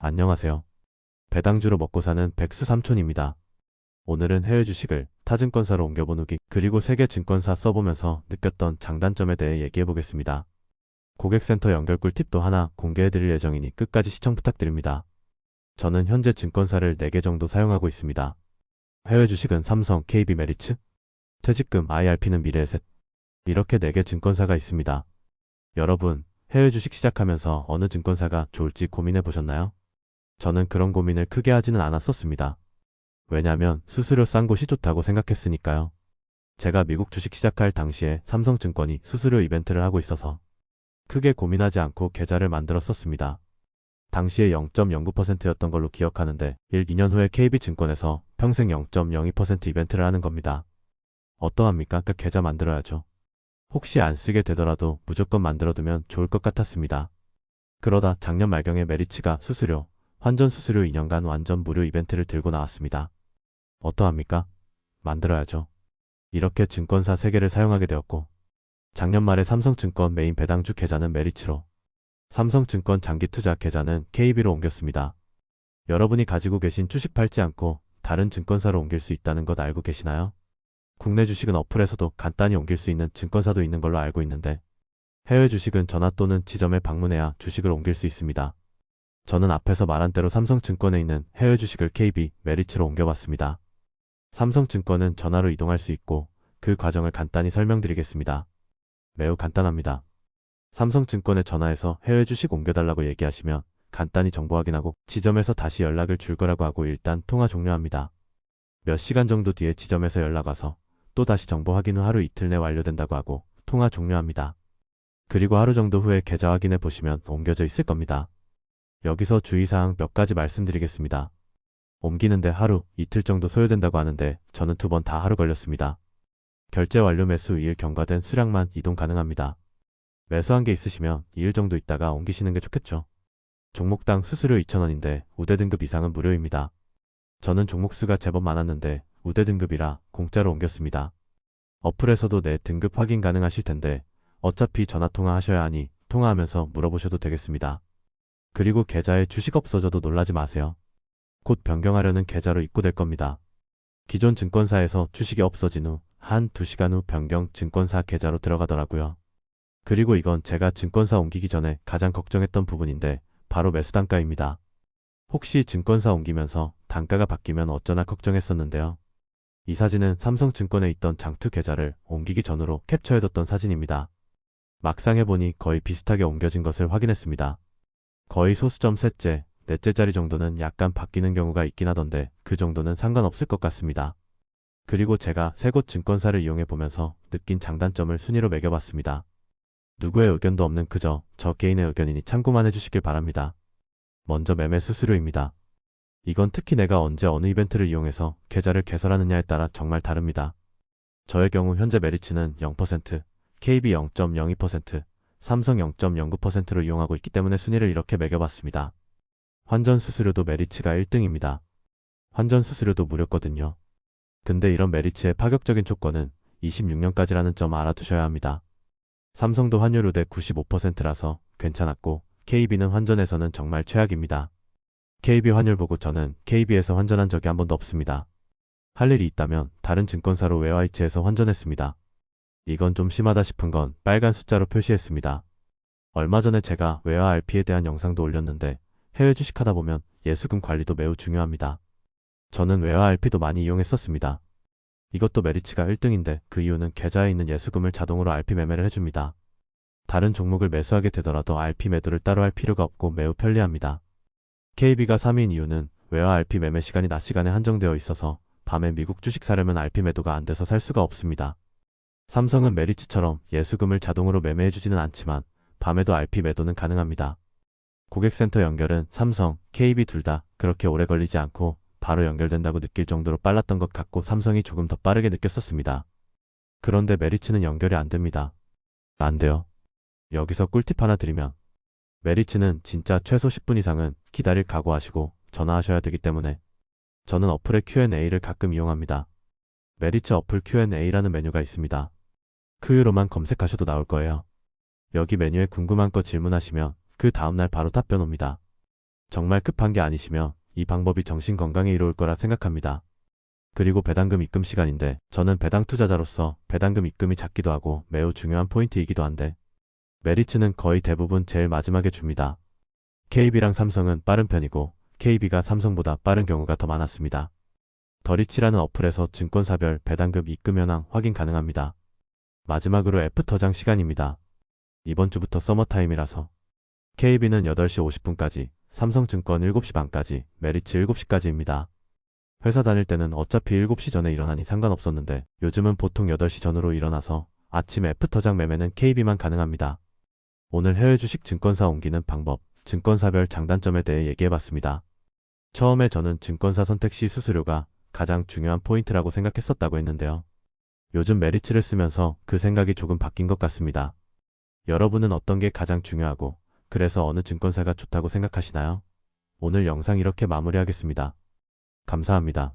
안녕하세요. 배당주로 먹고 사는 백수 삼촌입니다. 오늘은 해외 주식을 타증권사로 옮겨본 후기 그리고 세계 증권사 써보면서 느꼈던 장단점에 대해 얘기해 보겠습니다. 고객센터 연결 꿀팁도 하나 공개해 드릴 예정이니 끝까지 시청 부탁드립니다. 저는 현재 증권사를 4개 정도 사용하고 있습니다. 해외 주식은 삼성, KB, 메리츠, 퇴직금, IRP는 미래에셋, 이렇게 4개 증권사가 있습니다. 여러분, 해외 주식 시작하면서 어느 증권사가 좋을지 고민해 보셨나요? 저는 그런 고민을 크게 하지는 않았었습니다. 왜냐면 수수료 싼 곳이 좋다고 생각했으니까요. 제가 미국 주식 시작할 당시에 삼성증권이 수수료 이벤트를 하고 있어서 크게 고민하지 않고 계좌를 만들었었습니다. 당시에 0.09%였던 걸로 기억하는데 1, 2년 후에 KB증권에서 평생 0.02% 이벤트를 하는 겁니다. 어떠합니까? 그 계좌 만들어야죠. 혹시 안 쓰게 되더라도 무조건 만들어두면 좋을 것 같았습니다. 그러다 작년 말경에 메리츠가 수수료, 환전 수수료 2년간 완전 무료 이벤트를 들고 나왔습니다. 어떠합니까? 만들어야죠. 이렇게 증권사 3개를 사용하게 되었고 작년 말에 삼성증권 메인 배당주 계좌는 메리츠로, 삼성증권 장기투자 계좌는 KB로 옮겼습니다. 여러분이 가지고 계신 주식 팔지 않고 다른 증권사로 옮길 수 있다는 것 알고 계시나요? 국내 주식은 어플에서도 간단히 옮길 수 있는 증권사도 있는 걸로 알고 있는데 해외 주식은 전화 또는 지점에 방문해야 주식을 옮길 수 있습니다. 저는 앞에서 말한 대로 삼성증권에 있는 해외 주식을 KB, 메리츠로 옮겨봤습니다. 삼성증권은 전화로 이동할 수 있고 그 과정을 간단히 설명드리겠습니다. 매우 간단합니다. 삼성증권에 전화해서 해외 주식 옮겨달라고 얘기하시면 간단히 정보 확인하고 지점에서 다시 연락을 줄 거라고 하고 일단 통화 종료합니다. 몇 시간 정도 뒤에 지점에서 연락 와서 또 다시 정보 확인 후 하루 이틀 내 완료된다고 하고 통화 종료합니다. 그리고 하루 정도 후에 계좌 확인해 보시면 옮겨져 있을 겁니다. 여기서 주의사항 몇 가지 말씀드리겠습니다. 옮기는데 하루, 이틀 정도 소요된다고 하는데 저는 2번 다 하루 걸렸습니다. 결제 완료 매수 2일 경과된 수량만 이동 가능합니다. 매수한 게 있으시면 2일 정도 있다가 옮기시는 게 좋겠죠. 종목당 수수료 2,000원인데 우대 등급 이상은 무료입니다. 저는 종목수가 제법 많았는데 우대 등급이라 공짜로 옮겼습니다. 어플에서도 내 등급 확인 가능하실 텐데 어차피 전화통화 하셔야 하니 통화하면서 물어보셔도 되겠습니다. 그리고 계좌에 주식 없어져도 놀라지 마세요. 곧 변경하려는 계좌로 입고될 겁니다. 기존 증권사에서 주식이 없어진 후 한 2시간 후 변경 증권사 계좌로 들어가더라고요. 그리고 이건 제가 증권사 옮기기 전에 가장 걱정했던 부분인데 바로 매수 단가입니다. 혹시 증권사 옮기면서 단가가 바뀌면 어쩌나 걱정했었는데요. 이 사진은 삼성증권에 있던 장투 계좌를 옮기기 전으로 캡처해뒀던 사진입니다. 막상 해보니 거의 비슷하게 옮겨진 것을 확인했습니다. 거의 소수점 셋째, 넷째짜리 정도는 약간 바뀌는 경우가 있긴 하던데 그 정도는 상관없을 것 같습니다. 그리고 제가 3곳 증권사를 이용해 보면서 느낀 장단점을 순위로 매겨봤습니다. 누구의 의견도 없는 그저 저 개인의 의견이니 참고만 해주시길 바랍니다. 먼저 매매 수수료입니다. 이건 특히 내가 언제 어느 이벤트를 이용해서 계좌를 개설하느냐에 따라 정말 다릅니다. 저의 경우 현재 메리츠는 0%, KB 0.02%, 삼성 0.09%로 이용하고 있기 때문에 순위를 이렇게 매겨봤습니다. 환전 수수료도 메리츠가 1등입니다. 환전 수수료도 무료거든요. 근데 이런 메리츠의 파격적인 조건은 26년까지라는 점 알아두셔야 합니다. 삼성도 환율 우대 95%라서 괜찮았고 KB는 환전에서는 정말 최악입니다. KB 환율 보고 저는 KB에서 환전한 적이 한 번도 없습니다. 할 일이 있다면 다른 증권사로 외화이체해서 환전했습니다. 이건 좀 심하다 싶은 건 빨간 숫자로 표시했습니다. 얼마 전에 제가 외화 RP에 대한 영상도 올렸는데 해외 주식하다 보면 예수금 관리도 매우 중요합니다. 저는 외화 RP도 많이 이용했었습니다. 이것도 메리츠가 1등인데 그 이유는 계좌에 있는 예수금을 자동으로 RP 매매를 해줍니다. 다른 종목을 매수하게 되더라도 RP 매도를 따로 할 필요가 없고 매우 편리합니다. KB가 3위인 이유는 외화 RP 매매 시간이 낮 시간에 한정되어 있어서 밤에 미국 주식 사려면 RP 매도가 안 돼서 살 수가 없습니다. 삼성은 메리츠처럼 예수금을 자동으로 매매해주지는 않지만 밤에도 RP 매도는 가능합니다. 고객센터 연결은 삼성, KB 둘 다 그렇게 오래 걸리지 않고 바로 연결된다고 느낄 정도로 빨랐던 것 같고 삼성이 조금 더 빠르게 느꼈었습니다. 그런데 메리츠는 연결이 안 됩니다. 안 돼요. 여기서 꿀팁 하나 드리면 메리츠는 진짜 최소 10분 이상은 기다릴 각오하시고 전화하셔야 되기 때문에 저는 어플의 Q&A를 가끔 이용합니다. 메리츠 어플 Q&A라는 메뉴가 있습니다. 크유로만 검색하셔도 나올 거예요. 여기 메뉴에 궁금한 거 질문하시면 그 다음날 바로 답변 옵니다. 정말 급한 게 아니시며 이 방법이 정신 건강에 이로울 거라 생각합니다. 그리고 배당금 입금 시간인데 저는 배당 투자자로서 배당금 입금이 작기도 하고 매우 중요한 포인트이기도 한데 메리츠는 거의 대부분 제일 마지막에 줍니다. KB랑 삼성은 빠른 편이고 KB가 삼성보다 빠른 경우가 더 많았습니다. 더리치라는 어플에서 증권사별 배당금 입금 현황 확인 가능합니다. 마지막으로 애프터장 시간입니다. 이번 주부터 서머타임이라서 KB는 8시 50분까지, 삼성증권 7시 반까지, 메리츠 7시까지입니다. 회사 다닐 때는 어차피 7시 전에 일어나니 상관없었는데 요즘은 보통 8시 전으로 일어나서 아침 애프터장 매매는 KB만 가능합니다. 오늘 해외 주식 증권사 옮기는 방법, 증권사별 장단점에 대해 얘기해봤습니다. 처음에 저는 증권사 선택 시 수수료가 가장 중요한 포인트라고 생각했었다고 했는데요. 요즘 메리츠를 쓰면서 그 생각이 조금 바뀐 것 같습니다. 여러분은 어떤 게 가장 중요하고 그래서 어느 증권사가 좋다고 생각하시나요? 오늘 영상 이렇게 마무리하겠습니다. 감사합니다.